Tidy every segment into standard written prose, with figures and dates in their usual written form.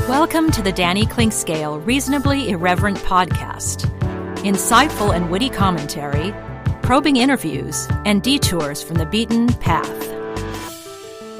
Welcome to the Danny Clinkscale Reasonably Irreverent podcast. Insightful and witty commentary, probing interviews, and detours from the beaten path.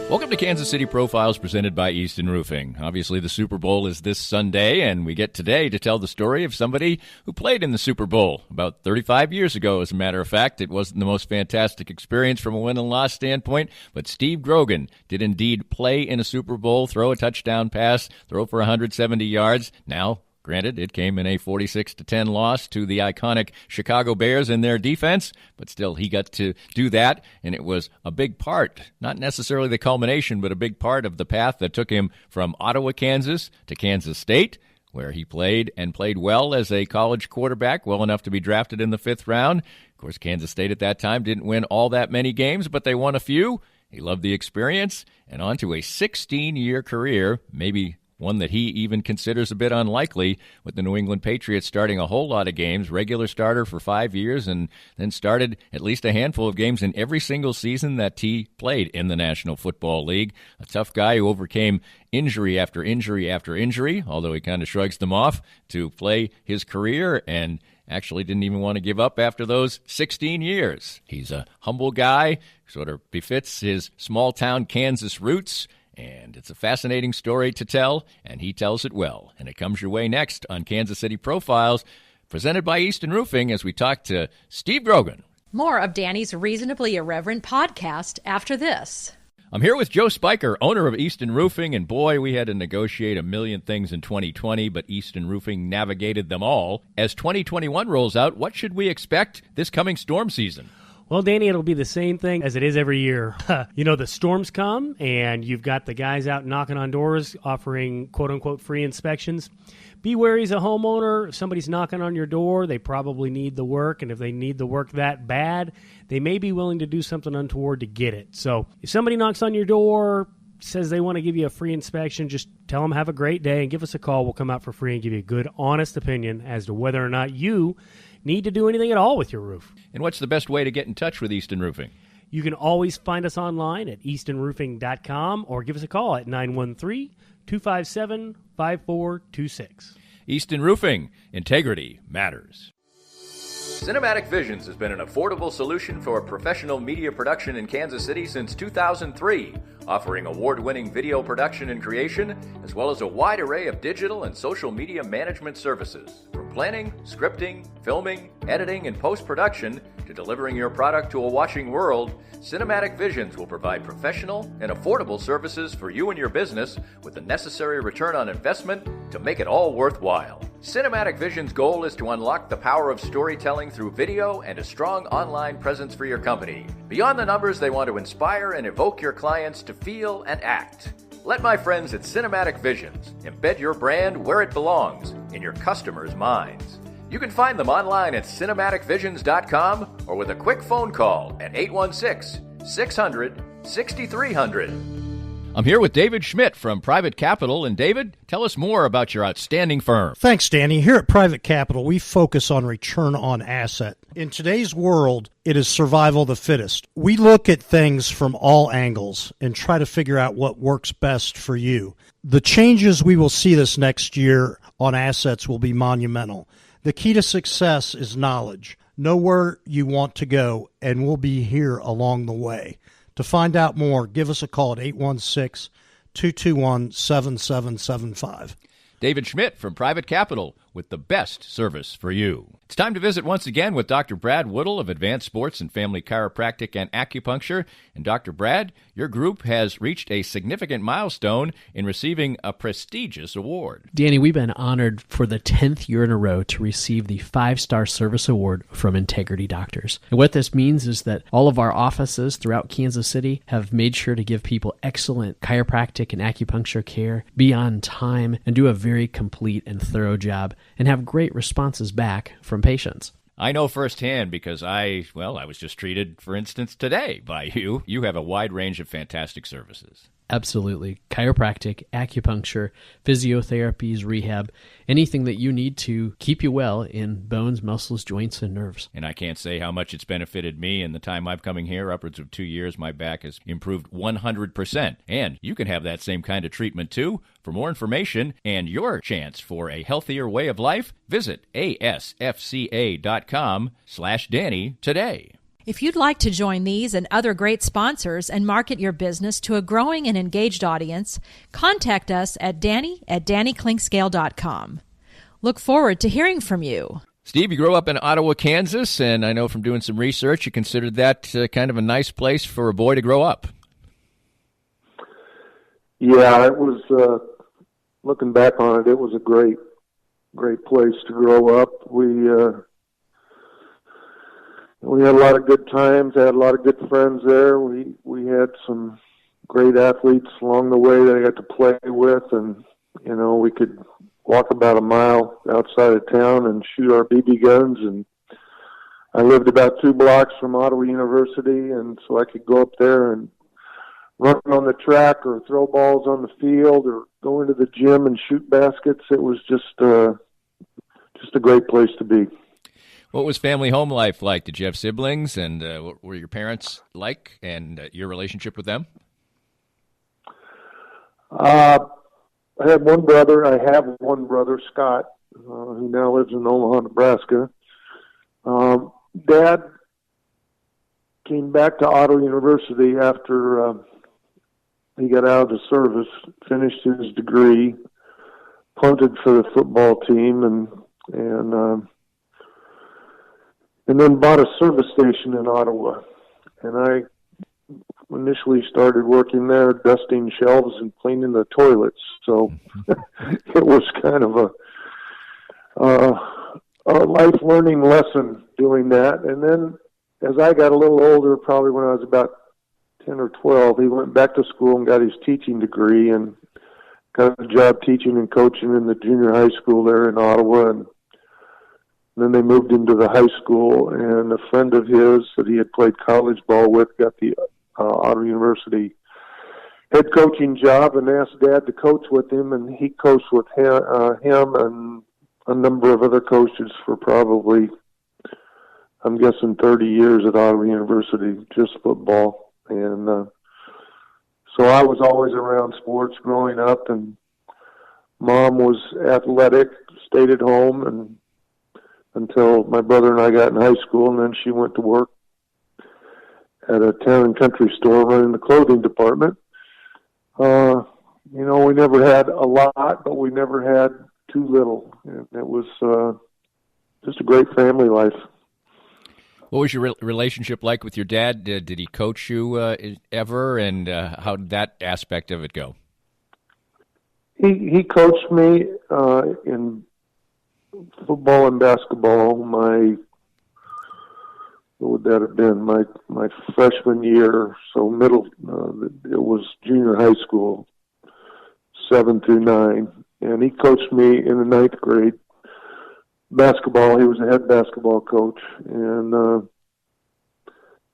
Welcome to Kansas City Profiles presented by Easton Roofing. Obviously, the Super Bowl is this Sunday, and we get today to tell the story of somebody who played in the Super Bowl about 35 years ago, as a matter of fact. It wasn't the most fantastic experience from a win and loss standpoint, but Steve Grogan did indeed play in a Super Bowl, throw a touchdown pass, throw for 170 yards. Now, granted, it came in a 46-10 loss to the iconic Chicago Bears in their defense, but still he got to do that, and it was a big part, not necessarily the culmination, but a big part of the path that took him from Ottawa, Kansas to Kansas State, where he played and played well as a college quarterback, well enough to be drafted in the 5th round. Of course, Kansas State at that time didn't win all that many games, but they won a few. He loved the experience, and on to a 16-year career, maybe one that he even considers a bit unlikely, with the New England Patriots starting a whole lot of games, regular starter for 5 years, and then started at least a handful of games in every single season that he played in the National Football League. A tough guy who overcame injury after injury after injury, although he kind of shrugs them off, to play his career, and actually didn't even want to give up after those 16 years. He's a humble guy, sort of befits his small-town Kansas roots, and it's a fascinating story to tell, and he tells it well. And it comes your way next on Kansas City Profiles, presented by Easton Roofing, as we talk to Steve Grogan. More of Danny's Reasonably Irreverent podcast after this. I'm here with Joe Spiker, owner of Easton Roofing, and boy, we had to negotiate a million things in 2020, but Easton Roofing navigated them all. As 2021 rolls out, what should we expect this coming storm season? Well, Danny, it'll be the same thing as it is every year. You know, the storms come, and you've got the guys out knocking on doors offering quote-unquote free inspections. Be wary as a homeowner. If somebody's knocking on your door, they probably need the work, and if they need the work that bad, they may be willing to do something untoward to get it. So if somebody knocks on your door, says they want to give you a free inspection, just tell them have a great day and give us a call. We'll come out for free and give you a good, honest opinion as to whether or not you need to do anything at all with your roof. And what's the best way to get in touch with Easton Roofing? You can always find us online at eastonroofing.com or give us a call at 913-257-5426. Easton Roofing. Integrity matters. Cinematic Visions has been an affordable solution for professional media production in Kansas City since 2003, offering award-winning video production and creation, as well as a wide array of digital and social media management services. From planning, scripting, filming, editing, and post-production, to delivering your product to a watching world, Cinematic Visions will provide professional and affordable services for you and your business with the necessary return on investment to make it all worthwhile. Cinematic Vision's goal is to unlock the power of storytelling through video and a strong online presence for your company. Beyond the numbers, they want to inspire and evoke your clients to feel and act. Let my friends at Cinematic Visions embed your brand where it belongs, in your customers' minds. You can find them online at cinematicvisions.com or with a quick phone call at 816-600-6300. I'm here with David Schmidt from Private Capital. And David, tell us more about your outstanding firm. Thanks, Danny. Here at Private Capital, we focus on return on asset. In today's world, it is survival of the fittest. We look at things from all angles and try to figure out what works best for you. The changes we will see this next year on assets will be monumental. The key to success is knowledge. Know where you want to go, and we'll be here along the way. To find out more, give us a call at 816-221-7775. David Schmidt from Private Capital with the best service for you. It's time to visit once again with Dr. Brad Woodall of Advanced Sports and Family Chiropractic and Acupuncture. And Dr. Brad, your group has reached a significant milestone in receiving a prestigious award. Danny, we've been honored for the 10th year in a row to receive the 5-Star Service Award from Integrity Doctors. And what this means is that all of our offices throughout Kansas City have made sure to give people excellent chiropractic and acupuncture care, be on time, and do a very complete and thorough job, and have great responses back from patients. I know firsthand because I was just treated, for instance, today by you. You have a wide range of fantastic services. Absolutely. Chiropractic, acupuncture, physiotherapies, rehab, anything that you need to keep you well in bones, muscles, joints, and nerves. And I can't say how much it's benefited me in the time I've coming here, upwards of 2 years. My back has improved 100%. And you can have that same kind of treatment too. For more information and your chance for a healthier way of life, visit asfca.com/Danny today. If you'd like to join these and other great sponsors and market your business to a growing and engaged audience, contact us at danny@dannyclinkscale.com. Look forward to hearing from you. Steve, you grew up in Ottawa, Kansas, and I know from doing some research you considered that kind of a nice place for a boy to grow up. Yeah, it was, looking back on it, it was a great place to grow up. We had a lot of good times. I had a lot of good friends there. We had some great athletes along the way that I got to play with, and we could walk about a mile outside of town and shoot our BB guns. And I lived about 2 blocks from Ottawa University, and so I could go up there and run on the track or throw balls on the field or go into the gym and shoot baskets. It was just a great place to be. What was family home life like? Did you have siblings, and what were your parents like, and your relationship with them? I had one brother. I have one brother, Scott, who now lives in Omaha, Nebraska. Dad came back to Ottawa University after he got out of the service, finished his degree, punted for the football team, and then bought a service station in Ottawa. And I initially started working there, dusting shelves and cleaning the toilets. So it was kind of a life learning lesson doing that. And then as I got a little older, probably when I was about 10 or 12, he went back to school and got his teaching degree and got a job teaching and coaching in the junior high school there in Ottawa. And then they moved into the high school, and a friend of his that he had played college ball with got the Ottawa University head coaching job and asked Dad to coach with him, and he coached with him and a number of other coaches for probably, I'm guessing, 30 years at Ottawa University, just football. And so I was always around sports growing up, and Mom was athletic, stayed at home, and until my brother and I got in high school, and then she went to work at a town and country store running the clothing department. We never had a lot, but we never had too little. And it was just a great family life. What was your relationship like with your dad? Did he coach you ever, and how did that aspect of it go? He coached me in football and basketball. What would that have been? My freshman year, so middle. It was junior high school, 7 through 9, and he coached me in the 9th grade. Basketball. He was a head basketball coach, and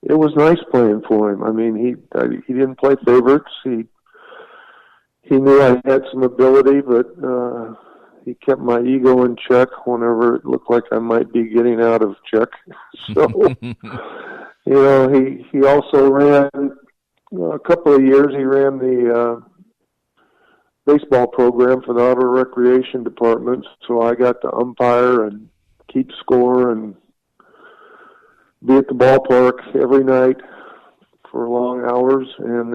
it was nice playing for him. I mean, he didn't play favorites. He knew I had some ability, but he kept my ego in check whenever it looked like I might be getting out of check. So, he also ran a couple of years. He ran the baseball program for the Ottawa Recreation Department, so I got to umpire and keep score and be at the ballpark every night for long hours. And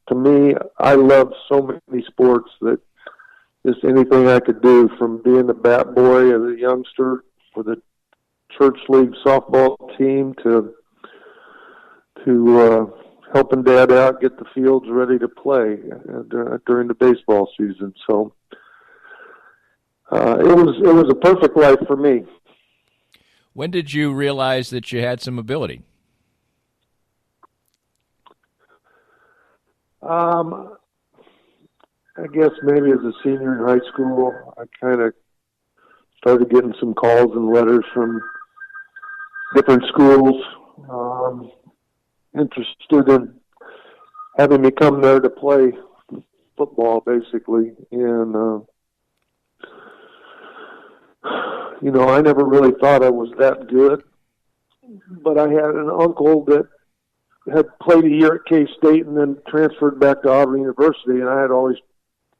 to me, I love so many sports that just anything I could do, from being a bat boy as a youngster for the church league softball team to helping Dad out get the fields ready to play during the baseball season. So it was a perfect life for me. When did you realize that you had some ability? I guess maybe as a senior in high school, I kind of started getting some calls and letters from different schools interested in having me come there to play football, basically. And, I never really thought I was that good. But I had an uncle that had played a year at K-State and then transferred back to Auburn University, and I had always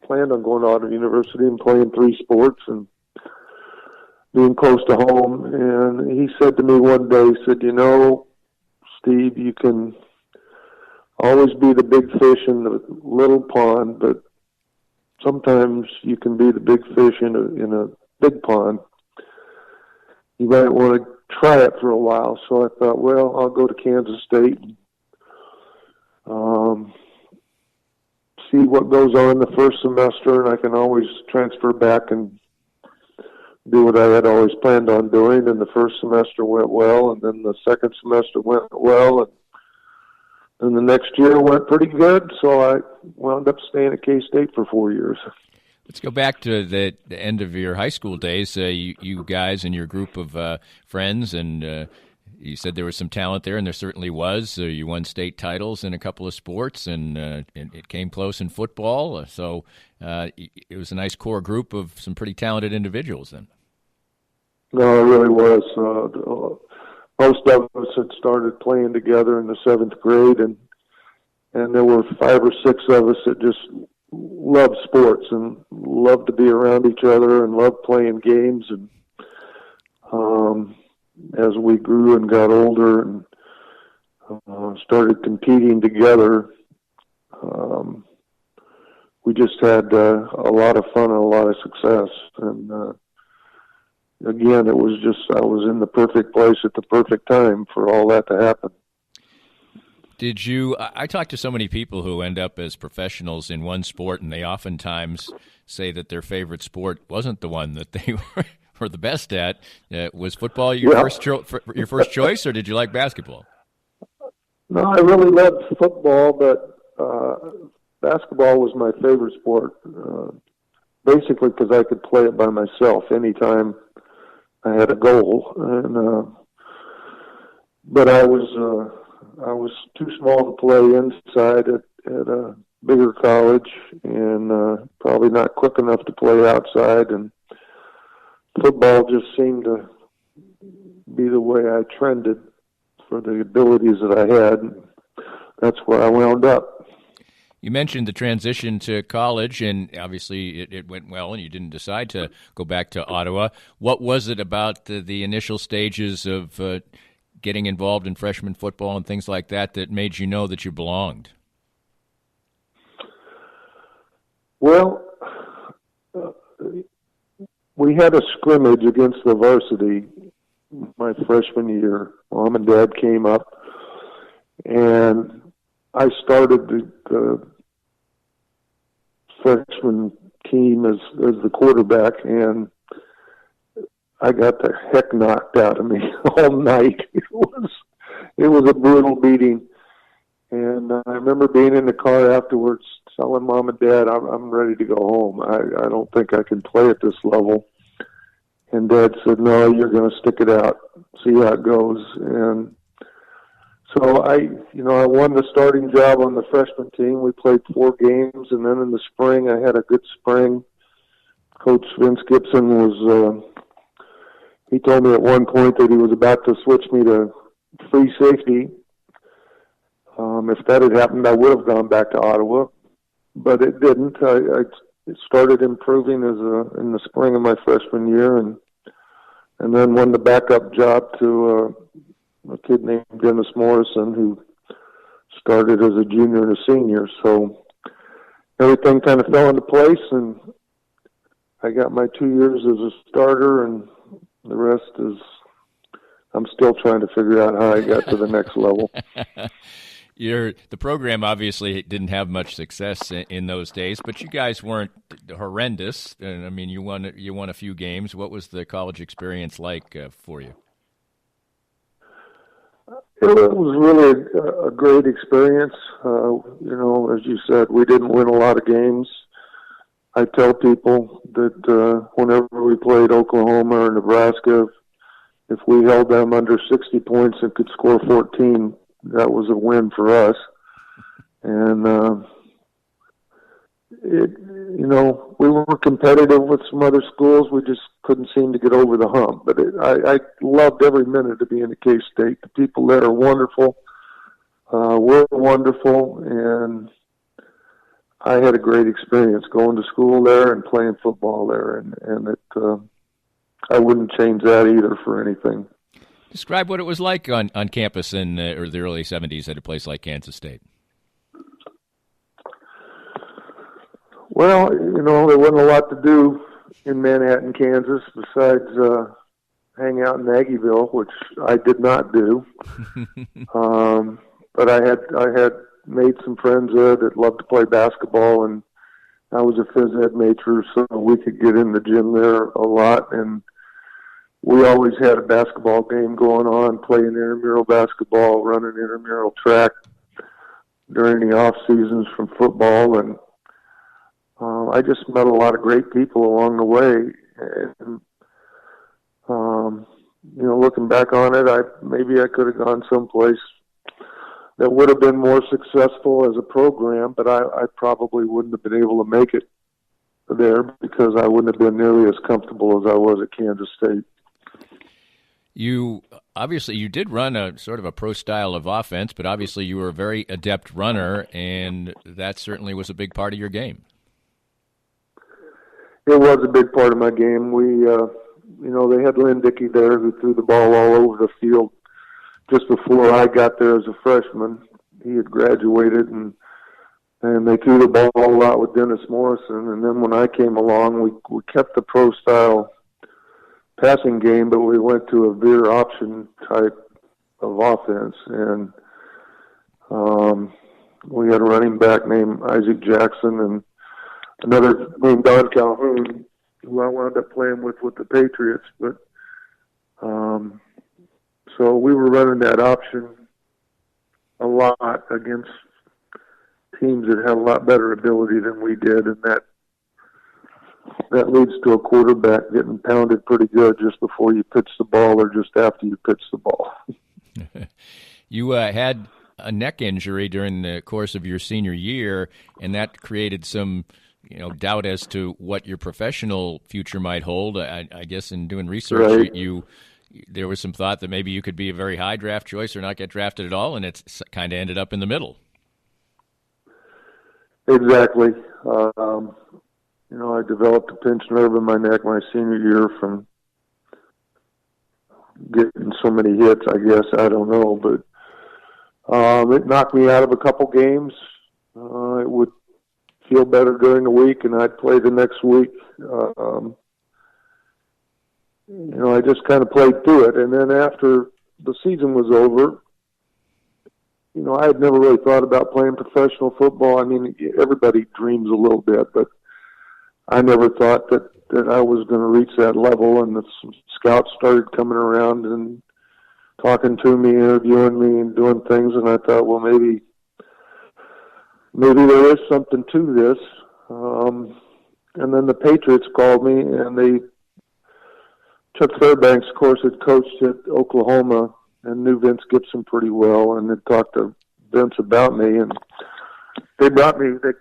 planned on going to Auburn University and playing 3 sports and being close to home. And he said to me one day, he said, Steve, you can always be the big fish in the little pond, but sometimes you can be the big fish in a big pond. You might want to try it for a while. So I thought, well, I'll go to Kansas State and see what goes on the first semester, and I can always transfer back and do what I had always planned on doing. And the first semester went well, and then the second semester went well, and the next year went pretty good, so I wound up staying at K-State for 4 years. Let's go back to the end of your high school days. You guys and your group of friends, and you said there was some talent there, and there certainly was. You won state titles in a couple of sports, and it came close in football. So it was a nice core group of some pretty talented individuals then. No, it really was. Most of us had started playing together in the 7th grade, and there were 5 or 6 of us that just loved sports and loved to be around each other and loved playing games. And as we grew and got older and started competing together, we just had a lot of fun and a lot of success. And again, it was just, I was in the perfect place at the perfect time for all that to happen. I talk to so many people who end up as professionals in one sport, and they oftentimes say that their favorite sport wasn't the one that they were the best at. Was football your first choice, or did you like basketball? No, I really loved football, but basketball was my favorite sport, basically because I could play it by myself anytime I had a goal. And but I was too small to play inside at a bigger college, and probably not quick enough to play outside. And football just seemed to be the way I trended for the abilities that I had. And that's where I wound up. You mentioned the transition to college, and obviously it went well, and you didn't decide to go back to Ottawa. What was it about the initial stages of getting involved in freshman football and things like that made you know that you belonged? Well, we had a scrimmage against the varsity my freshman year. Mom and Dad came up, and I started the freshman team as the quarterback, and I got the heck knocked out of me all night. It was a brutal beating. And I remember being in the car afterwards telling Mom and Dad, I'm ready to go home. I don't think I can play at this level. And Dad said, no, you're going to stick it out, see how it goes. And so I won the starting job on the freshman team. We played 4 games, and then in the spring I had a good spring. Coach Vince Gibson was he told me at one point that he was about to switch me to free safety. If that had happened, I would have gone back to Ottawa, but it didn't. I started improving in the spring of my freshman year, and then won the backup job to a kid named Dennis Morrison, who started as a junior and a senior. So everything kind of fell into place, and I got my 2 years as a starter, and the rest is I'm still trying to figure out how I got to the next level. The program obviously didn't have much success in those days, but you guys weren't horrendous. And I mean, you won a few games. What was the college experience like for you? It was really a great experience. As you said, we didn't win a lot of games. I tell people that whenever we played Oklahoma or Nebraska, if we held them under 60 points and could score 14, that was a win for us. And we were competitive with some other schools. We just couldn't seem to get over the hump. But I loved every minute of being at K-State. The people there are wonderful. We're wonderful, and I had a great experience going to school there and playing football there, and I wouldn't change that either for anything. Describe what it was like on campus in the early 70s at a place like Kansas State. Well, there wasn't a lot to do in Manhattan, Kansas, besides hang out in Aggieville, which I did not do. But I had made some friends there that loved to play basketball, and I was a phys ed major, so we could get in the gym there a lot. And we always had a basketball game going on, playing intramural basketball, running intramural track during the off seasons from football, and I just met a lot of great people along the way. And looking back on it, maybe I could have gone someplace that would have been more successful as a program, but I probably wouldn't have been able to make it there because I wouldn't have been nearly as comfortable as I was at Kansas State. You did run a sort of a pro style of offense, but obviously you were a very adept runner, and that certainly was a big part of your game. It was a big part of my game. We, they had Lynn Dickey there who threw the ball all over the field just before I got there as a freshman. He had graduated, and they threw the ball a lot with Dennis Morrison. And then when I came along, we kept the pro style passing game, but we went to a veer option type of offense. And we had a running back named Isaac Jackson and another named Don Calhoun, who I wound up playing with the Patriots. But so we were running that option a lot against teams that had a lot better ability than we did, and that leads to a quarterback getting pounded pretty good just before you pitch the ball or just after you pitch the ball. You had a neck injury during the course of your senior year, and that created some doubt as to what your professional future might hold. I guess in doing research, right. There was some thought that maybe you could be a very high draft choice or not get drafted at all, and it's kind of ended up in the middle. Exactly. I developed a pinched nerve in my neck my senior year from getting so many hits, I guess. I don't know, but it knocked me out of a couple games. It would feel better during the week, and I'd play the next week. I just kind of played through it. And then after the season was over, I had never really thought about playing professional football. I mean, everybody dreams a little bit, but I never thought that I was going to reach that level. And the scouts started coming around and talking to me, interviewing me, and doing things. And I thought, well, maybe there is something to this. And then the Patriots called me, and Chuck Fairbanks, of course, had coached at Oklahoma and knew Vince Gibson pretty well, and had talked to Vince about me. And they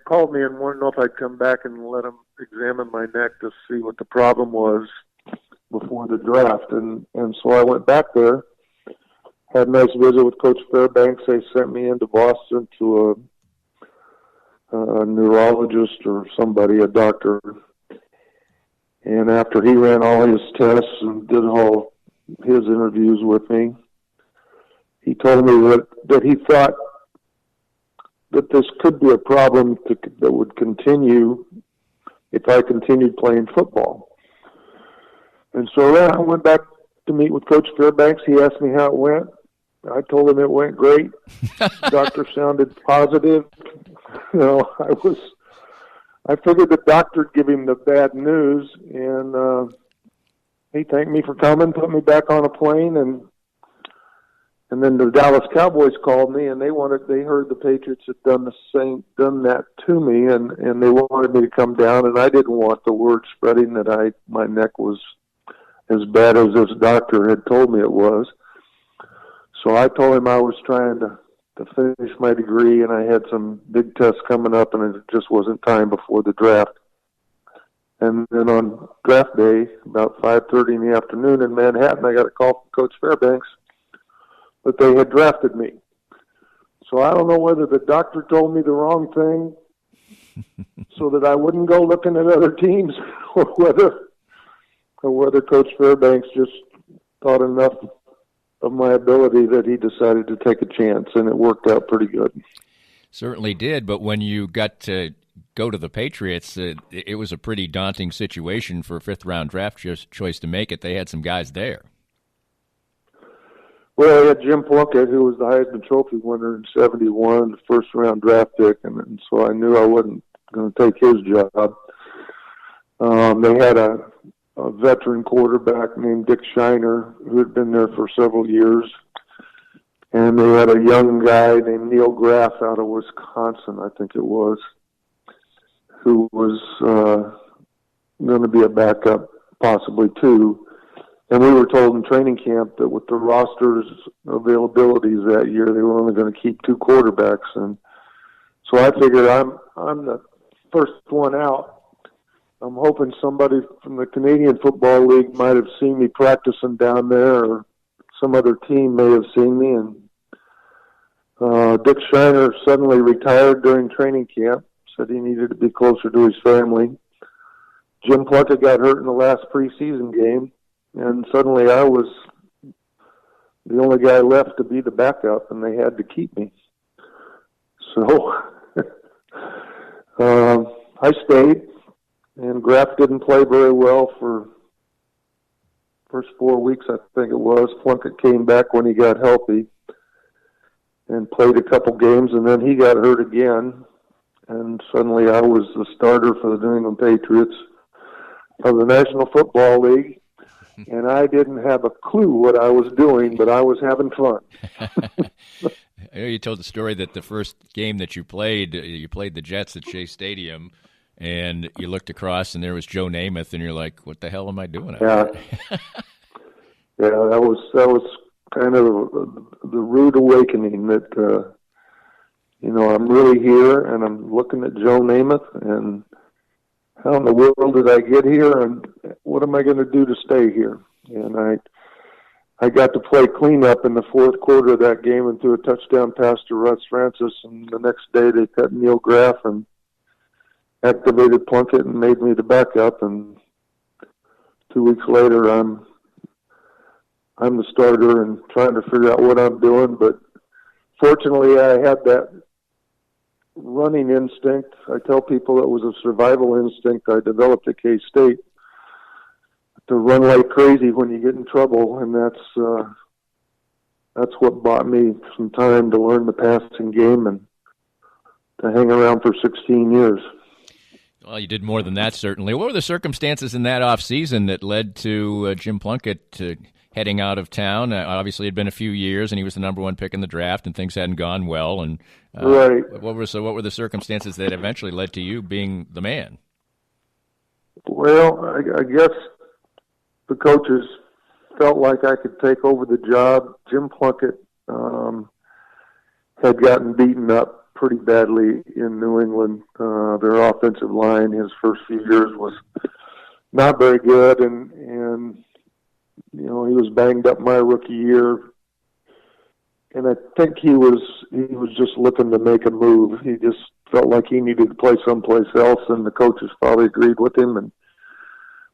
called me and wanted to know if I'd come back and let them examine my neck to see what the problem was before the draft. And so I went back there, had a nice visit with Coach Fairbanks. They sent me into Boston to a neurologist or somebody, a doctor. And after he ran all his tests and did all his interviews with me, he told me that he thought that this could be a problem that would continue if I continued playing football. And so then I went back to meet with Coach Fairbanks. He asked me how it went. I told him it went great. The doctor sounded positive. I figured the doctor would give him the bad news, and he thanked me for coming, put me back on a plane, and then the Dallas Cowboys called me, and they heard the Patriots had done that to me, and they wanted me to come down, and I didn't want the word spreading that my neck was as bad as this doctor had told me it was. So I told him I was trying to to finish my degree, and I had some big tests coming up, and it just wasn't time before the draft. And then on draft day, about 5:30 in the afternoon in Manhattan, I got a call from Coach Fairbanks that they had drafted me. So I don't know whether the doctor told me the wrong thing so that I wouldn't go looking at other teams, or whether Coach Fairbanks just thought enough of my ability that he decided to take a chance, and it worked out pretty good. Certainly did, but when you got to go to the Patriots, it was a pretty daunting situation for a fifth-round draft choice to make it. They had some guys there. Well, I had Jim Plunkett, who was the Heisman Trophy winner in '71, the first-round draft pick, and so I knew I wasn't going to take his job. They had a veteran quarterback named Dick Shiner, who had been there for several years. And they had a young guy named Neil Graff out of Wisconsin, I think it was, who was going to be a backup possibly too. And we were told in training camp that with the roster's availabilities that year, they were only going to keep 2 quarterbacks. And so I figured I'm the first one out. I'm hoping somebody from the Canadian Football League might have seen me practicing down there, or some other team may have seen me. And Dick Shiner suddenly retired during training camp, said he needed to be closer to his family. Jim Plunkett got hurt in the last preseason game, and suddenly I was the only guy left to be the backup, and they had to keep me. So I stayed. And Graff didn't play very well for first 4 weeks, I think it was. Plunkett came back when he got healthy and played a couple games, and then he got hurt again. And suddenly I was the starter for the New England Patriots of the National Football League. And I didn't have a clue what I was doing, but I was having fun. I know you told the story that the first game that you played the Jets at Shea Stadium, and you looked across, and there was Joe Namath, and you're like, "What the hell am I doing out there?" Yeah, that was kind of the rude awakening that I'm really here, and I'm looking at Joe Namath, and how in the world did I get here, and what am I going to do to stay here? And I got to play cleanup in the fourth quarter of that game and threw a touchdown pass to Russ Francis, and the next day they cut Neil Graff and activated Plunkett and made me the backup, and 2 weeks later I'm the starter and trying to figure out what I'm doing. But fortunately I had that running instinct. I tell people it was a survival instinct I developed at K-State, to run like crazy when you get in trouble, and that's what bought me some time to learn the passing game and to hang around for 16 years. Well, you did more than that, certainly. What were the circumstances in that offseason that led to Jim Plunkett heading out of town? Obviously, it had been a few years, and he was the number 1 pick in the draft, and things hadn't gone well. And right. What were the circumstances that eventually led to you being the man? Well, I guess the coaches felt like I could take over the job. Jim Plunkett had gotten beaten up pretty badly in New England. Their offensive line his first few years was not very good, and he was banged up my rookie year, and I think he was just looking to make a move. He just felt like he needed to play someplace else, and the coaches probably agreed with him, and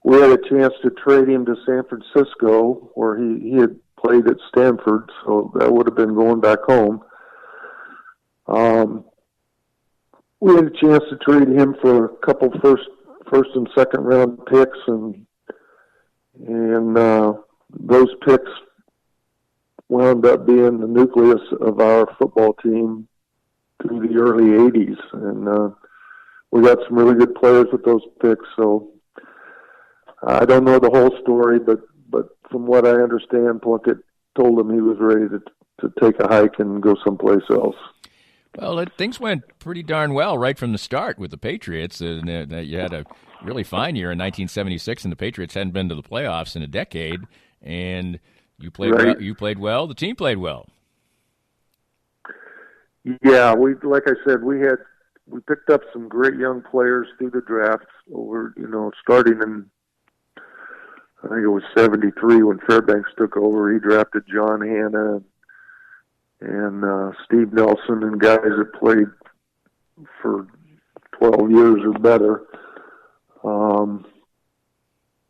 we had a chance to trade him to San Francisco, where he had played at Stanford, so that would have been going back home. We had a chance to trade him for a couple first and second round picks, and those picks wound up being the nucleus of our football team through the early 80s. And we got some really good players with those picks. So I don't know the whole story, but from what I understand, Plunkett told him he was ready to take a hike and go someplace else. Well, things went pretty darn well right from the start with the Patriots. You had a really fine year in 1976, and the Patriots hadn't been to the playoffs in a decade. And you played right. well. You played well. The team played well. Yeah, like I said, we picked up some great young players through the drafts over, starting in, I think it was 73 when Fairbanks took over. He drafted John Hanna and Steve Nelson and guys that played for 12 years or better.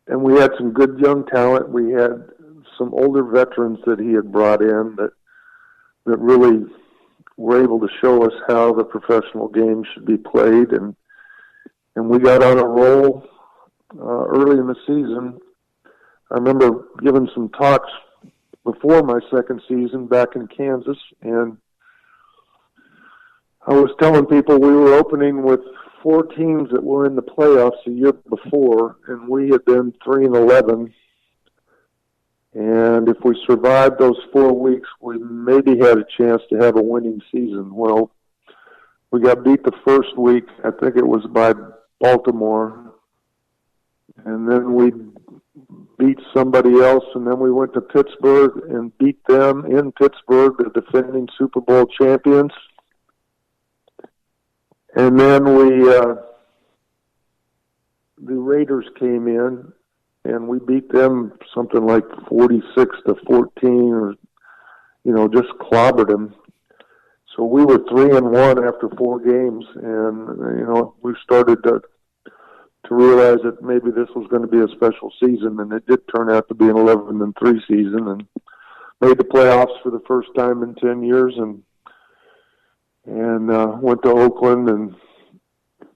And we had some good young talent. We had some older veterans that he had brought in that really were able to show us how the professional game should be played. And we got on a roll early in the season. I remember giving some talks before my second season back in Kansas, and I was telling people we were opening with 4 teams that were in the playoffs the year before, and we had been 3-11. And if we survived those 4 weeks, we maybe had a chance to have a winning season. Well, we got beat the first week. I think it was by Baltimore. And then we beat somebody else, and then we went to Pittsburgh and beat them in Pittsburgh, the defending Super Bowl champions. And then the Raiders came in, and we beat them something like 46-14, or just clobbered them. So we were 3-1 after 4 games, and we started to realize that maybe this was going to be a special season, and it did turn out to be an 11-3 season, and made the playoffs for the first time in 10 years, and went to Oakland and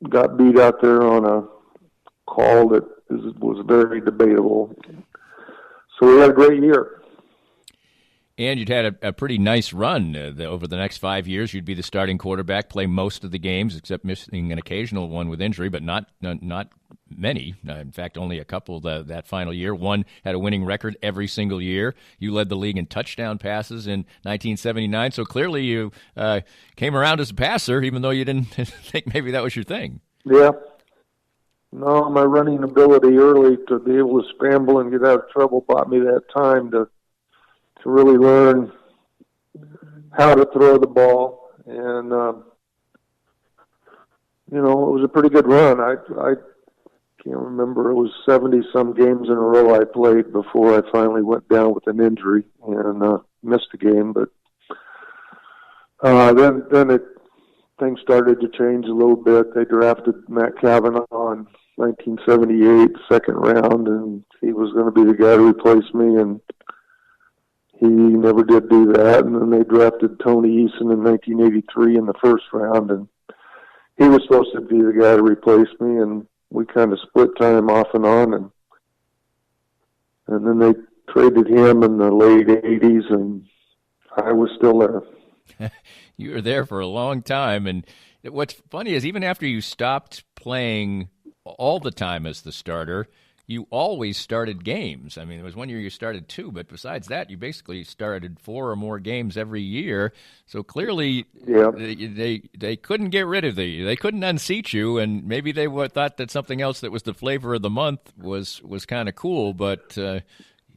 got beat out there on a call that was very debatable. So we had a great year. And you'd had a pretty nice run over the next 5 years. You'd be the starting quarterback, play most of the games, except missing an occasional one with injury, but not many. In fact, only a couple that final year. One had a winning record every single year. You led the league in touchdown passes in 1979, so clearly you came around as a passer, even though you didn't think maybe that was your thing. Yeah. No, my running ability early to be able to scramble and get out of trouble bought me that time to really learn how to throw the ball. And, it was a pretty good run. I can't remember. It was 70-some games in a row I played before I finally went down with an injury and missed a game. But then things started to change a little bit. They drafted Matt Cavanaugh in 1978, second round, and he was going to be the guy to replace me, and he never did do that. And then they drafted Tony Easton in 1983 in the first round, and he was supposed to be the guy to replace me, and we kind of split time off and on, and then they traded him in the late 80s, and I was still there. You were there for a long time, and what's funny is even after you stopped playing all the time as the starter, you always started games. I mean, there was one year you started 2, but besides that, you basically started 4 or more games every year. So clearly, they couldn't get rid of you. They couldn't unseat you, and maybe they thought that something else that was the flavor of the month was kind of cool, but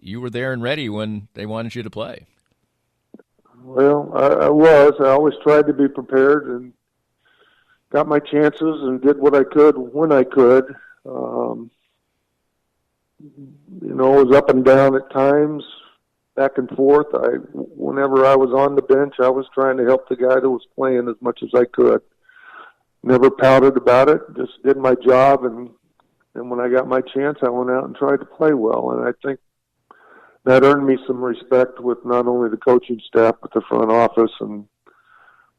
you were there and ready when they wanted you to play. Well, I was. I always tried to be prepared and got my chances and did what I could when I could. It was up and down at times, back and forth. Whenever I was on the bench, I was trying to help the guy that was playing as much as I could. Never pouted about it, just did my job, and when I got my chance, I went out and tried to play well. And I think that earned me some respect with not only the coaching staff, but the front office. And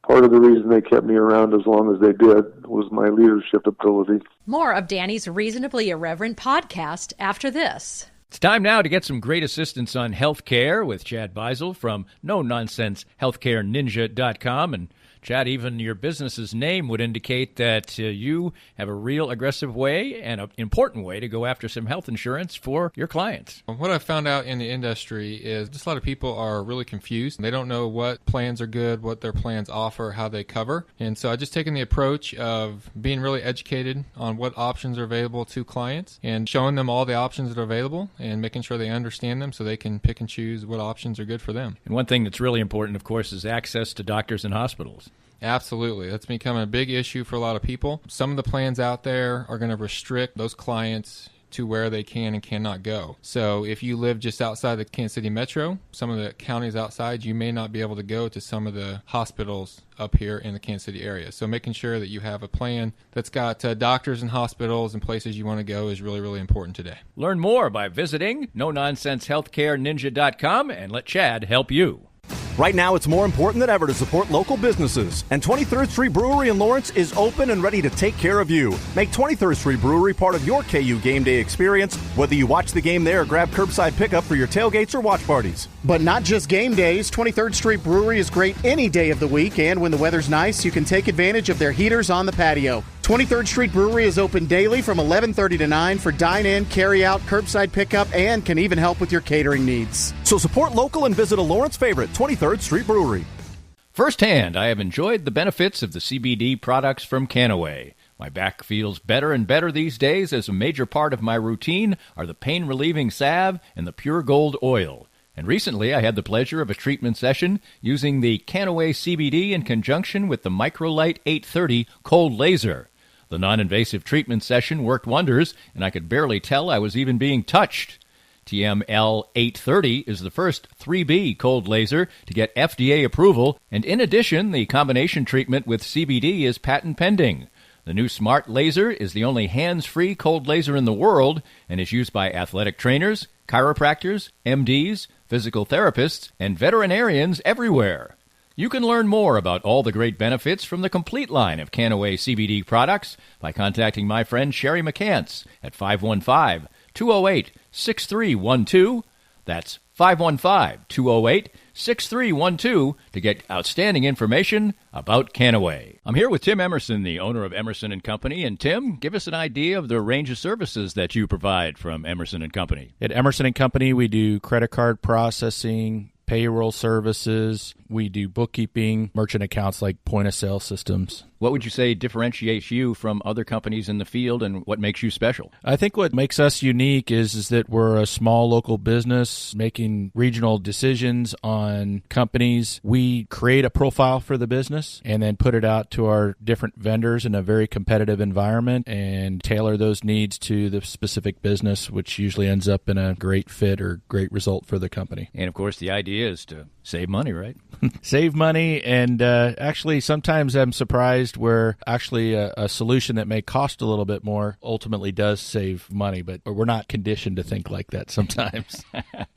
part of the reason they kept me around as long as they did was my leadership ability. More of Danny's Reasonably Irreverent podcast after this. It's time now to get some great assistance on healthcare with Chad Beisel from NoNonsenseHealthcareNinja.com. And Chad, even your business's name would indicate that you have a real aggressive way and an important way to go after some health insurance for your clients. What I've found out in the industry is just a lot of people are really confused. They don't know what plans are good, what their plans offer, how they cover. And so I've just taken the approach of being really educated on what options are available to clients and showing them all the options that are available and making sure they understand them so they can pick and choose what options are good for them. And one thing that's really important, of course, is access to doctors and hospitals. Absolutely. That's become a big issue for a lot of people. Some of the plans out there are going to restrict those clients to where they can and cannot go. So if you live just outside the Kansas City metro, some of the counties outside, you may not be able to go to some of the hospitals up here in the Kansas City area. So making sure that you have a plan that's got doctors and hospitals and places you want to go is really, really important today. Learn more by visiting NoNonsenseHealthcareNinja.com and let Chad help you. Right now, it's more important than ever to support local businesses. And 23rd Street Brewery in Lawrence is open and ready to take care of you. Make 23rd Street Brewery part of your KU game day experience, whether you watch the game there or grab curbside pickup for your tailgates or watch parties. But not just game days. 23rd Street Brewery is great any day of the week, and when the weather's nice, you can take advantage of their heaters on the patio. 23rd Street Brewery is open daily from 11:30 to 9 for dine-in, carry-out, curbside pickup, and can even help with your catering needs. So support local and visit a Lawrence favorite, 23rd Street Brewery. Firsthand, I have enjoyed the benefits of the CBD products from Canaway. My back feels better and better these days, as a major part of my routine are the pain-relieving salve and the Pure Gold oil. And recently, I had the pleasure of a treatment session using the Canaway CBD in conjunction with the Microlight 830 cold laser. The non-invasive treatment session worked wonders, and I could barely tell I was even being touched. TML 830 is the first 3B cold laser to get FDA approval, and in addition, the combination treatment with CBD is patent pending. The new smart laser is the only hands-free cold laser in the world and is used by athletic trainers, chiropractors, MDs, physical therapists, and veterinarians everywhere. You can learn more about all the great benefits from the complete line of Canaway CBD products by contacting my friend Sherry McCants at 515-208-6312. That's 515-208-6312 to get outstanding information about Canaway. I'm here with Tim Emerson, the owner of Emerson & Company. And Tim, give us an idea of the range of services that you provide from Emerson & Company. At Emerson & Company, we do credit card processing, payroll services. We do bookkeeping, merchant accounts like point-of-sale systems. What would you say differentiates you from other companies in the field, and what makes you special? I think what makes us unique is that we're a small local business making regional decisions on companies. We create a profile for the business and then put it out to our different vendors in a very competitive environment and tailor those needs to the specific business, which usually ends up in a great fit or great result for the company. And, of course, the idea is to save money, right? Save money, and actually sometimes I'm surprised where actually a solution that may cost a little bit more ultimately does save money, but we're not conditioned to think like that sometimes.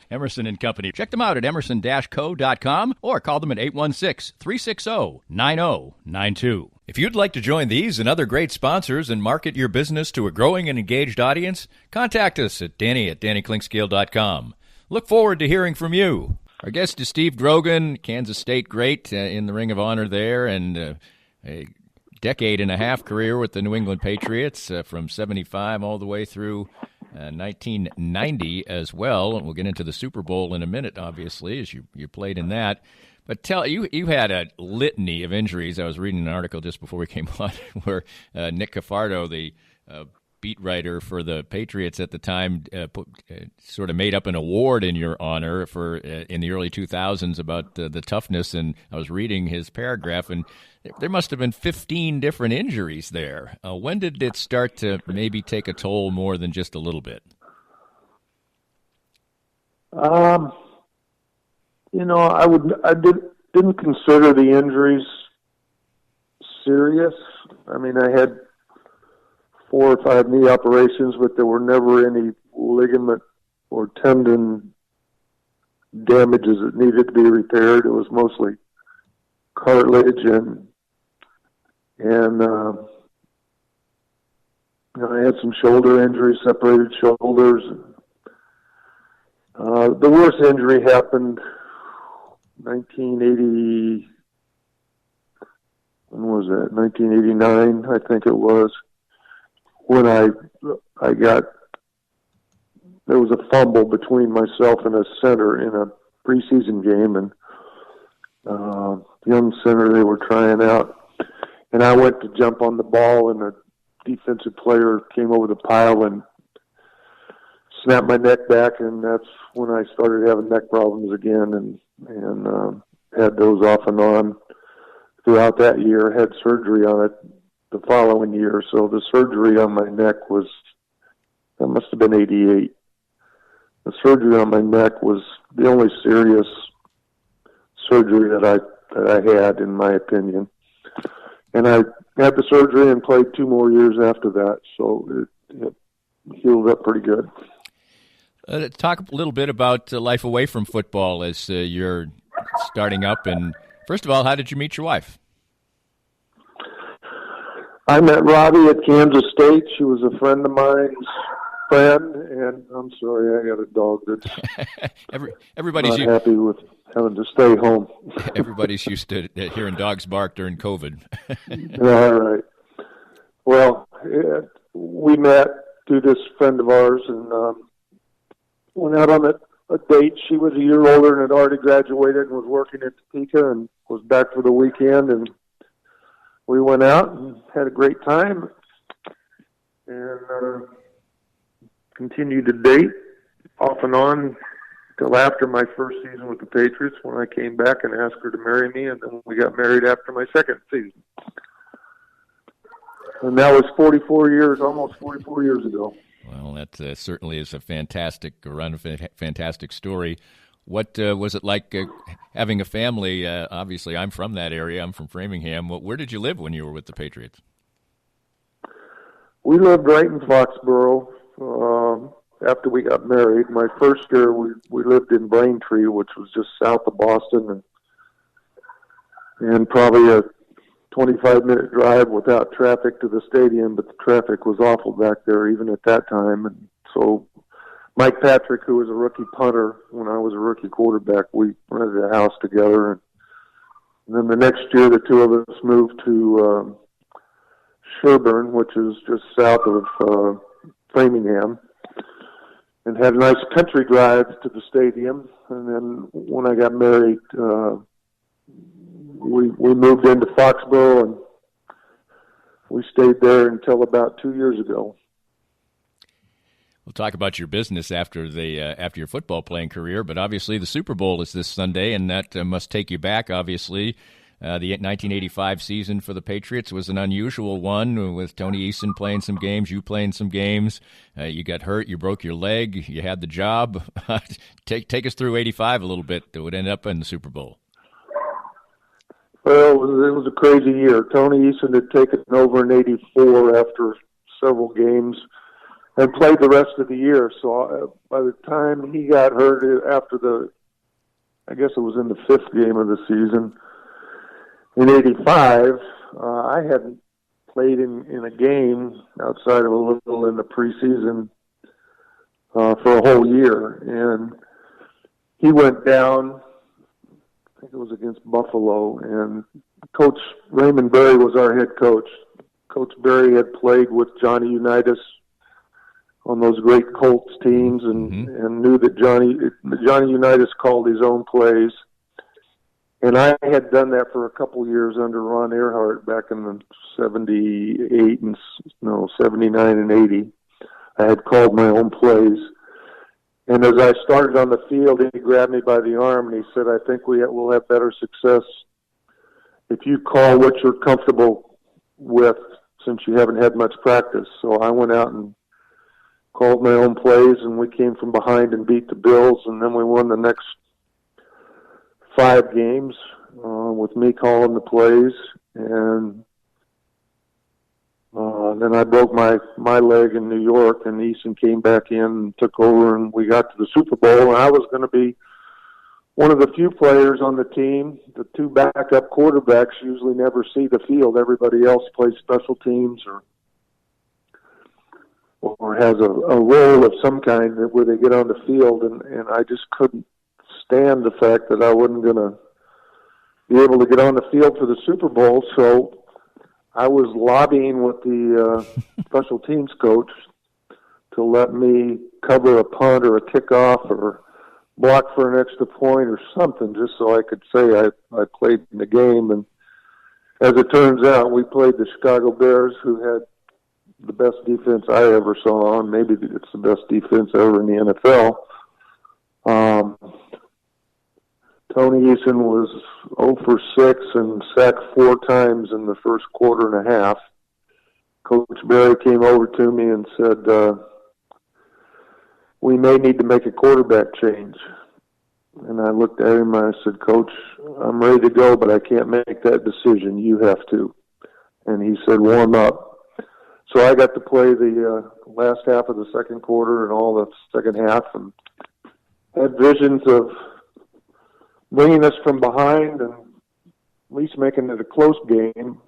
Emerson & Company. Check them out at emerson-co.com or call them at 816-360-9092. If you'd like to join these and other great sponsors and market your business to a growing and engaged audience, contact us at Danny@DannyKlinkscale.com. Look forward to hearing from you. Our guest is Steve Grogan, Kansas State great in the Ring of Honor there, and a decade-and-a-half career with the New England Patriots from 75 all the way through 1990 as well. And we'll get into the Super Bowl in a minute, obviously, as you played in that. But you had a litany of injuries. I was reading an article just before we came on where Nick Cafardo, the beat writer for the Patriots at the time, sort of made up an award in your honor for in the early 2000s about the toughness. And I was reading his paragraph, and there must have been 15 different injuries there. When did it start to maybe take a toll more than just a little bit? I didn't consider the injuries serious. I mean, I had 4 or 5 knee operations, but there were never any ligament or tendon damages that needed to be repaired. It was mostly cartilage and I had some shoulder injuries, separated shoulders. The worst injury happened 1980. When was that? 1989, I think it was. When there was a fumble between myself and a center in a preseason game, and young center they were trying out, and I went to jump on the ball, and a defensive player came over the pile and snapped my neck back, and that's when I started having neck problems again, and had those off and on throughout that year, had surgery on it the following year. So the surgery on my neck that must have been 88. The surgery on my neck was the only serious surgery that I had, in my opinion. And I had the surgery and played 2 more years after that, so it healed up pretty good. Talk a little bit about life away from football as you're starting up. And first of all, how did you meet your wife? I met Robbie at Kansas State. She was a friend of mine's friend, and I'm sorry, I got a dog that's everybody's not happy with having to stay home. Everybody's used to hearing dogs bark during COVID. All right. Well, we met through this friend of ours and went out on a date. She was a year older and had already graduated and was working at Topeka and was back for the weekend. And we went out and had a great time and continued to date off and on till after my first season with the Patriots, when I came back and asked her to marry me, and then we got married after my second season. And that was almost 44 years ago. Well, that certainly is a fantastic run, a fantastic story. What was it like having a family? Obviously, I'm from that area. I'm from Framingham. Where did you live when you were with the Patriots? We lived right in Foxborough. After we got married, my first year we lived in Braintree, which was just south of Boston, and probably a 25-minute drive without traffic to the stadium, but the traffic was awful back there even at that time. And so Mike Patrick, who was a rookie punter when I was a rookie quarterback, we rented a house together. And then the next year, the two of us moved to Sherburne, which is just south of Framingham, and had a nice country drive to the stadium. And then when I got married, we moved into Foxborough, and we stayed there until about 2 years ago. We'll talk about your business after your football playing career, but obviously the Super Bowl is this Sunday, and that must take you back, obviously. The 1985 season for the Patriots was an unusual one, with Tony Easton playing some games, you playing some games. You got hurt, you broke your leg, you had the job. Take us through 85 a little bit. It would end up in the Super Bowl. Well, it was a crazy year. Tony Easton had taken over in 84 after several games and played the rest of the year. So by the time he got hurt after I guess it was in the 5th game of the season, in 85, I hadn't played in a game outside of a little in the preseason for a whole year. And he went down, I think it was against Buffalo, and Coach Raymond Berry was our head coach. Coach Berry had played with Johnny Unitas on those great Colts teams and knew that Johnny Unitas called his own plays. And I had done that for a couple years under Ron Earhart back in the 79 and 80. I had called my own plays. And as I started on the field, he grabbed me by the arm and he said, I think we'll have better success if you call what you're comfortable with, since you haven't had much practice. So I went out and called my own plays, and we came from behind and beat the Bills, and then we won the next 5 games with me calling the plays. And then I broke my leg in New York, and Easton came back in and took over, and we got to the Super Bowl. And I was going to be one of the few players on the team. The 2 backup quarterbacks usually never see the field. Everybody else plays special teams or has a role of some kind where they get on the field, and I just couldn't stand the fact that I wasn't going to be able to get on the field for the Super Bowl. So I was lobbying with the special teams coach to let me cover a punt or a kickoff or block for an extra point or something, just so I could say I played in the game. And as it turns out, we played the Chicago Bears, who had the best defense I ever saw, and maybe it's the best defense ever in the NFL. Tony Easton was 0 for 6 and sacked 4 times in the first quarter and a half. Coach Barry came over to me and said, we may need to make a quarterback change. And I looked at him and I said, Coach, I'm ready to go, but I can't make that decision. You have to. And he said, warm up. So I got to play the last half of the second quarter and all the second half, and had visions of bringing us from behind and at least making it a close game.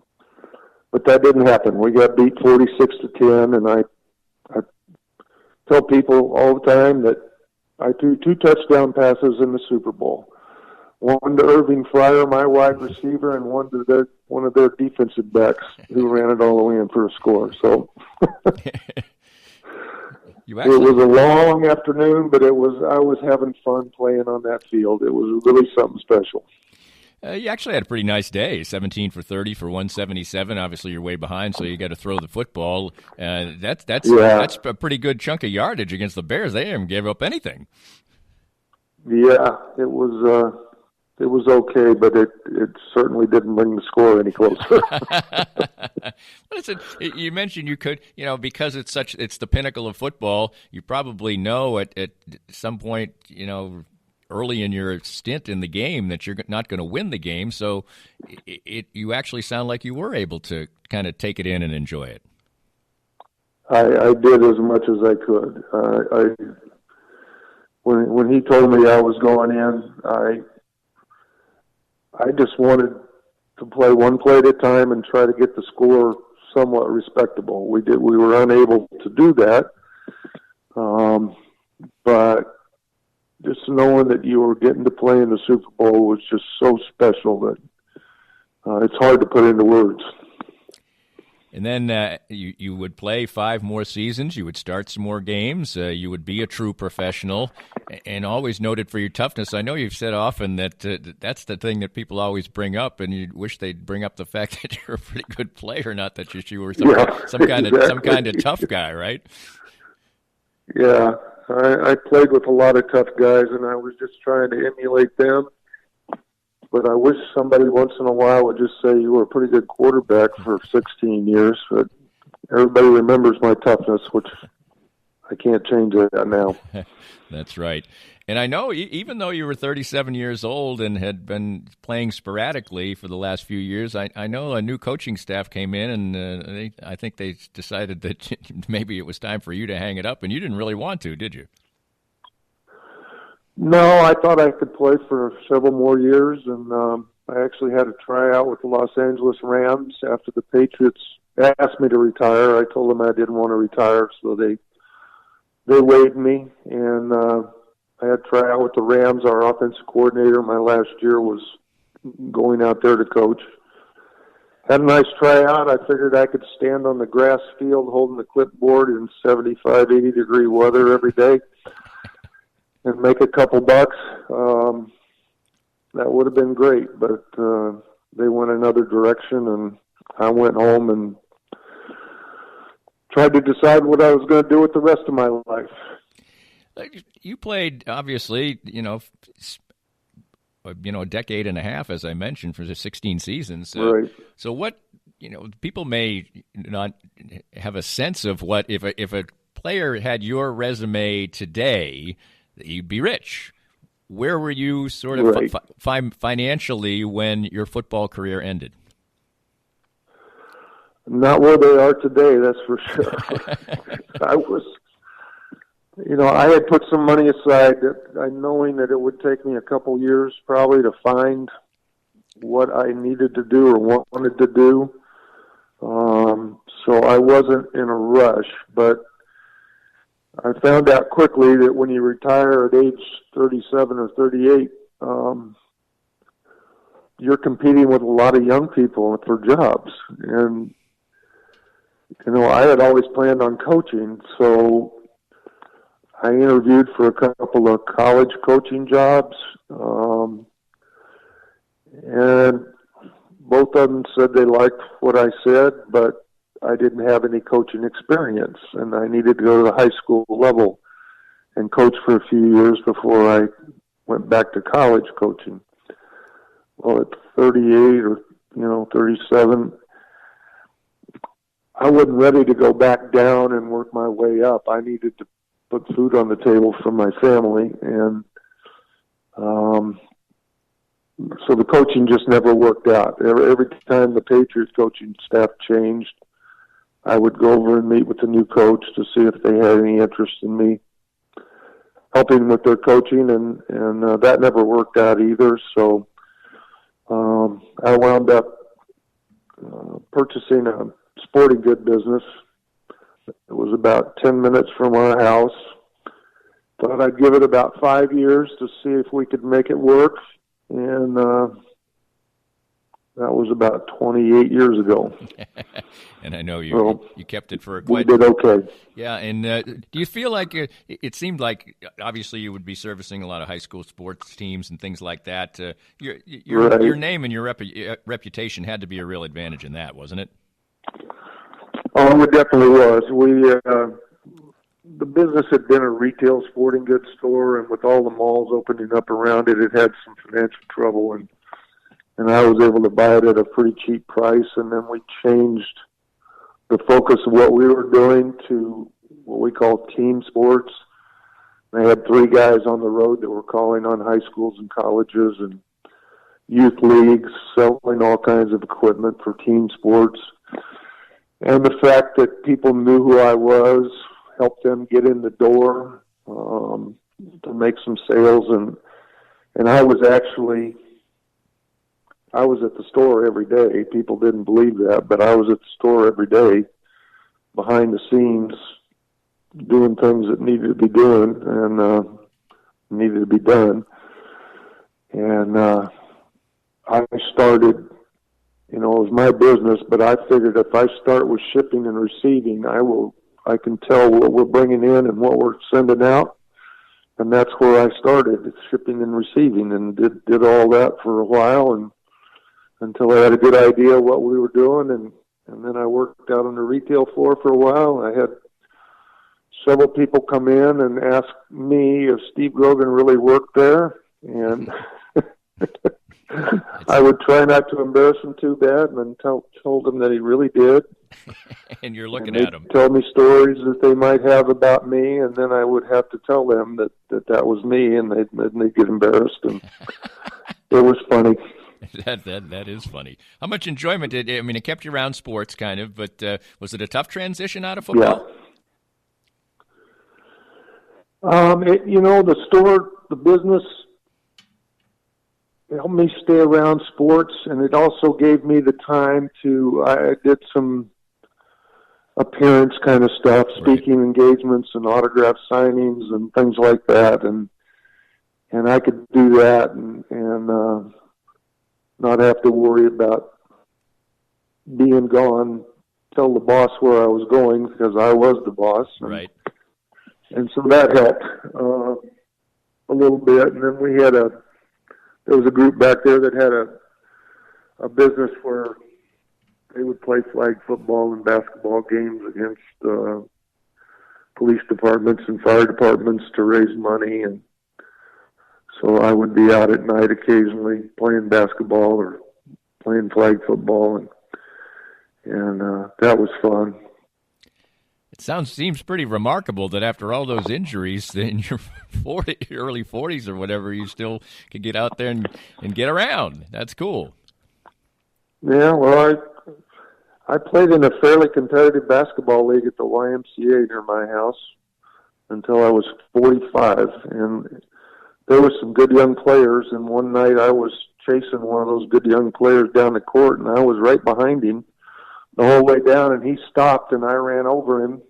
But that didn't happen. We got beat 46-10, and I tell people all the time that I threw 2 touchdown passes in the Super Bowl. One to Irving Fryer, my wide receiver, and one to one of their defensive backs who ran it all the way in for a score. So it was a long afternoon, but I was having fun playing on that field. It was really something special. You actually had a pretty nice day, 17 for 30 for 177. Obviously, you're way behind, so you got to throw the football. That's a pretty good chunk of yardage against the Bears. They haven't gave up anything. Yeah, it was okay, but it certainly didn't bring the score any closer. Listen, you mentioned you could, because it's the pinnacle of football. You probably know at some point, early in your stint in the game that you're not going to win the game. So you actually sound like you were able to kind of take it in and enjoy it. I did as much as I could. When he told me I was going in, I just wanted to play one play at a time and try to get the score somewhat respectable. We were unable to do that, but just knowing that you were getting to play in the Super Bowl was just so special that it's hard to put into words. And then you would play 5 more seasons. You would start some more games. You would be a true professional, and always noted for your toughness. I know you've said often that that's the thing that people always bring up, and you wish they'd bring up the fact that you're a pretty good player, not that you were some kind of tough guy, right? Yeah, I played with a lot of tough guys, and I was just trying to emulate them. But I wish somebody once in a while would just say you were a pretty good quarterback for 16 years. But everybody remembers my toughness, which I can't change that now. That's right. And I know even though you were 37 years old and had been playing sporadically for the last few years, I know a new coaching staff came in, and I think they decided that maybe it was time for you to hang it up, and you didn't really want to, did you? No, I thought I could play for several more years, and I actually had a tryout with the Los Angeles Rams after the Patriots asked me to retire. I told them I didn't want to retire, so they waived me, and I had a tryout with the Rams. Our offensive coordinator my last year was going out there to coach. Had a nice tryout. I figured I could stand on the grass field holding the clipboard in 75, 80-degree weather every day and make a couple bucks. That would have been great, but they went another direction, and I went home and tried to decide what I was going to do with the rest of my life. You played, obviously, a decade and a half, as I mentioned, for the 16 seasons. Right. So what, people may not have a sense of what, if a player had your resume today, you'd be rich. Where were you sort of financially when your football career ended? Not where they are today, that's for sure. I had put some money aside, knowing that it would take me a couple years probably to find what I needed to do or wanted to do. So I wasn't in a rush, but I found out quickly that when you retire at age 37 or 38, you're competing with a lot of young people for jobs. And, I had always planned on coaching, so I interviewed for a couple of college coaching jobs, and both of them said they liked what I said, but I didn't have any coaching experience, and I needed to go to the high school level and coach for a few years before I went back to college coaching. at 38 or 37, I wasn't ready to go back down and work my way up. I needed to put food on the table for my family, and so the coaching just never worked out. Every time the Patriots coaching staff changed, I would go over and meet with the new coach to see if they had any interest in me helping with their coaching, and that never worked out either. So I wound up purchasing a sporting good business. It was about 10 minutes from our house. Thought I'd give it about 5 years to see if we could make it work, and that was about 28 years ago. And I know you kept it for we did okay. Yeah, and do you feel like it seemed like obviously you would be servicing a lot of high school sports teams and things like that. Your name and your reputation had to be a real advantage in that, wasn't it? Oh, it definitely was. The business had been a retail sporting goods store, and with all the malls opening up around it, it had some financial trouble, and I was able to buy it at a pretty cheap price, and then we changed the focus of what we were doing to what we call team sports. They had 3 guys on the road that were calling on high schools and colleges and youth leagues, selling all kinds of equipment for team sports. And the fact that people knew who I was helped them get in the door to make some sales. And I was at the store every day. People didn't believe that, but I was at the store every day behind the scenes doing things that needed to be doing and needed to be done. And I started, it was my business, but I figured if I start with shipping and receiving, I can tell what we're bringing in and what we're sending out. And that's where I started, shipping and receiving, and did all that for a while, and until I had a good idea of what we were doing, and then I worked out on the retail floor for a while. I had several people come in and ask me if Steve Grogan really worked there, and I would try not to embarrass him too bad, and then told them that he really did. And you're looking at them. Tell me stories that they might have about me, and then I would have to tell them that was me, and they'd get embarrassed, and it was funny. That is funny. How much enjoyment it kept you around sports kind of, but was it a tough transition out of football? Yeah. The business helped me stay around sports, and it also gave me the time I did some appearance kind of stuff, speaking engagements and autograph signings and things like that, and I could do that and not have to worry about being gone, tell the boss where I was going, because I was the boss. Right. And so that helped a little bit. And then there was a group back there that had a business where they would play flag football and basketball games against police departments and fire departments to raise money, and so I would be out at night occasionally playing basketball or playing flag football, and that was fun. It seems pretty remarkable that after all those injuries in your early 40s or whatever, you still could get out there and get around. That's cool. Yeah, well, I played in a fairly competitive basketball league at the YMCA near my house until I was 45, and there were some good young players, and one night I was chasing one of those good young players down the court, and I was right behind him the whole way down, and he stopped, and I ran over him,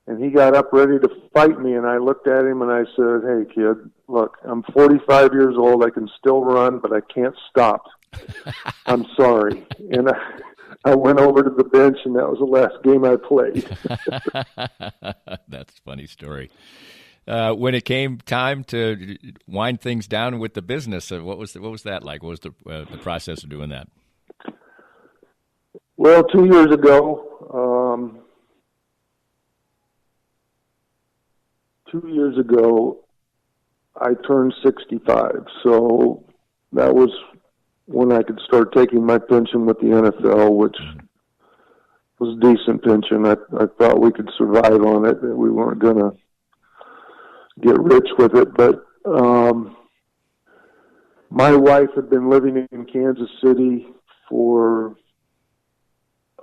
and he got up ready to fight me, and I looked at him, and I said, "Hey, kid, look, I'm 45 years old. I can still run, but I can't stop. I'm sorry." And I went over to the bench, and that was the last game I played. That's a funny story. When it came time to wind things down with the business, what was that like? What was the process of doing that? Well, 2 years ago, I turned 65. So that was when I could start taking my pension with the NFL, which was a decent pension. I thought we could survive on it, that we weren't going to get rich with it. But my wife had been living in Kansas City for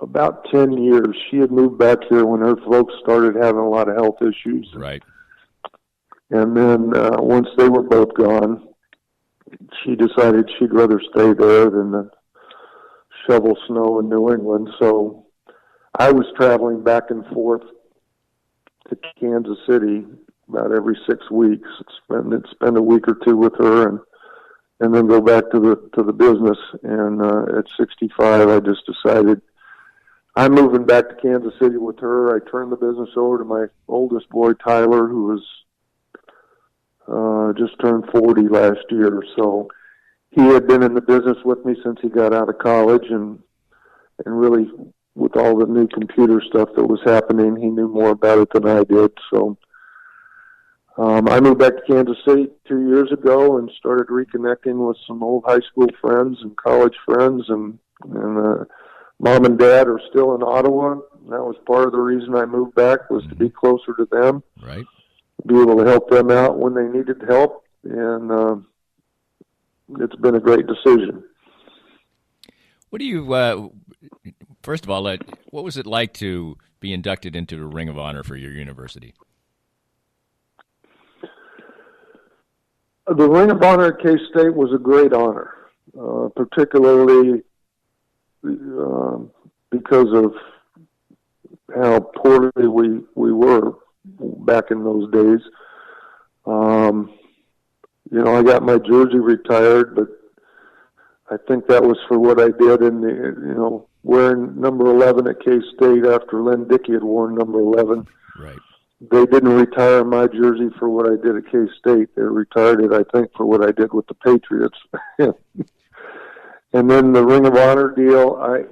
about 10 years. She had moved back here when her folks started having a lot of health issues. Right. And then once they were both gone, she decided she'd rather stay there than to shovel snow in New England. So I was traveling back and forth to Kansas City about every 6 weeks, spend a week or two with her, and then go back to the business. And at 65, I just decided I'm moving back to Kansas City with her. I turned the business over to my oldest boy, Tyler, who was just turned 40 last year. So he had been in the business with me since he got out of college, and really with all the new computer stuff that was happening, he knew more about it than I did. So I moved back to Kansas City 2 years ago and started reconnecting with some old high school friends and college friends, and mom and dad are still in Ottawa. And that was part of the reason I moved back, was to be closer to them. Right. Be able to help them out when they needed help, and it's been a great decision. What do you, first of all, what was it like to be inducted into the Ring of Honor for your university? The Ring of Honor at K-State was a great honor, particularly because of how poorly we were back in those days. I got my jersey retired, but I think that was for what I did in wearing number 11 at K-State after Len Dickey had worn number 11. Right. They didn't retire my jersey for what I did at K-State. They retired it, I think, for what I did with the Patriots. And then the Ring of Honor deal, I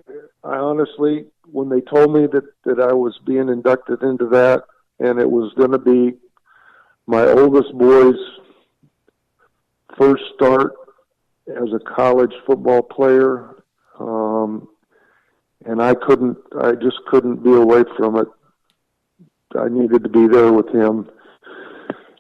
honestly, when they told me that I was being inducted into that, and it was going to be my oldest boy's first start as a college football player, and I just couldn't be away from it. I needed to be there with him.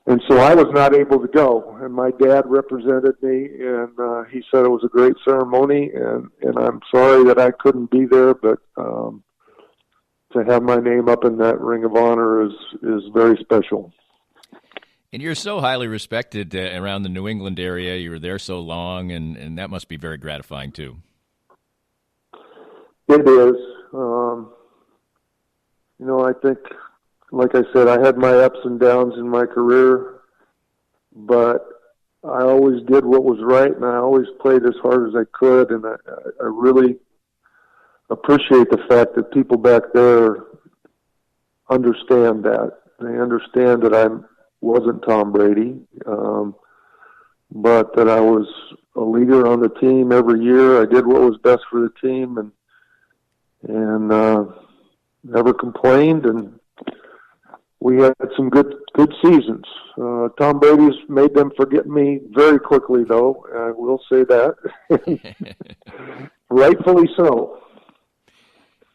And so I was not able to go, and my dad represented me, and he said it was a great ceremony, and I'm sorry that I couldn't be there, but to have my name up in that Ring of Honor is very special. And you're so highly respected around the New England area. You were there so long, and that must be very gratifying, too. It is. I think, like I said, I had my ups and downs in my career, but I always did what was right, and I always played as hard as I could, and I really appreciate the fact that people back there understand that. They understand that I wasn't Tom Brady, but that I was a leader on the team every year. I did what was best for the team, and never complained, and we had some good seasons. Tom Brady's made them forget me very quickly, though. I will say that. Rightfully so.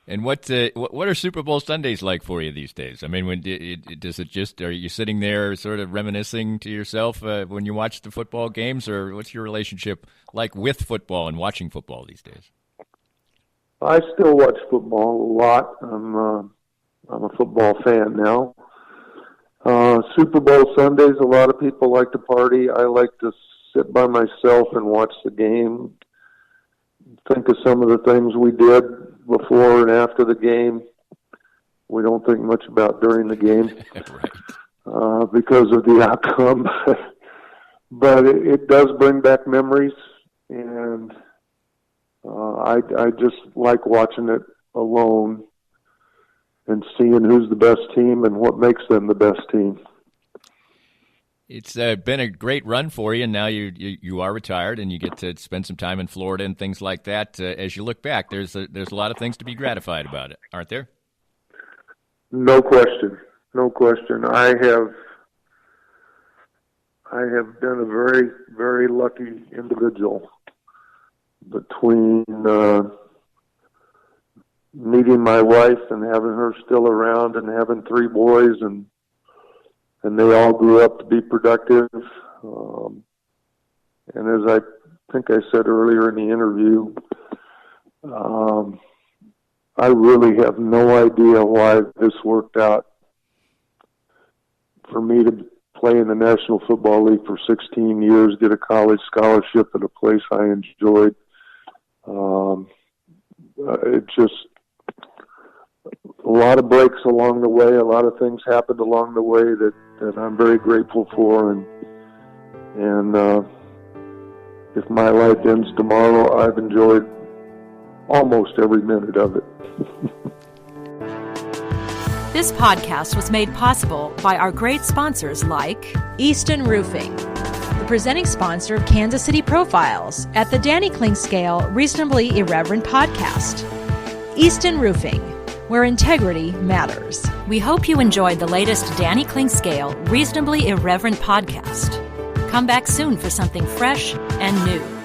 And what are Super Bowl Sundays like for you these days? I mean, are you sitting there sort of reminiscing to yourself when you watch the football games, or what's your relationship like with football and watching football these days? I still watch football a lot. I'm a football fan now. Super Bowl Sundays, a lot of people like to party. I like to sit by myself and watch the game, think of some of the things we did before and after the game. We don't think much about during the game Right. Because of the outcome. But it does bring back memories, and I just like watching it alone and seeing who's the best team and what makes them the best team. It's been a great run for you, and now you are retired, and you get to spend some time in Florida and things like that. As you look back, there's a lot of things to be gratified about it, aren't there? No question. I have been a very, very lucky individual. between meeting my wife and having her still around and having 3 boys, and they all grew up to be productive. And as I think I said earlier in the interview, I really have no idea why this worked out for me to play in the National Football League for 16 years, get a college scholarship at a place I enjoyed. It just, a lot of breaks along the way, a lot of things happened along the way that I'm very grateful for, and if my life ends tomorrow, I've enjoyed almost every minute of it. This podcast was made possible by our great sponsors like Easton Roofing, the presenting sponsor of Kansas City Profiles at the Danny Kling Scale Reasonably Irreverent podcast. Easton Roofing, where integrity matters. We hope you enjoyed the latest Danny Kling Scale Reasonably Irreverent podcast. Come back soon for something fresh and new.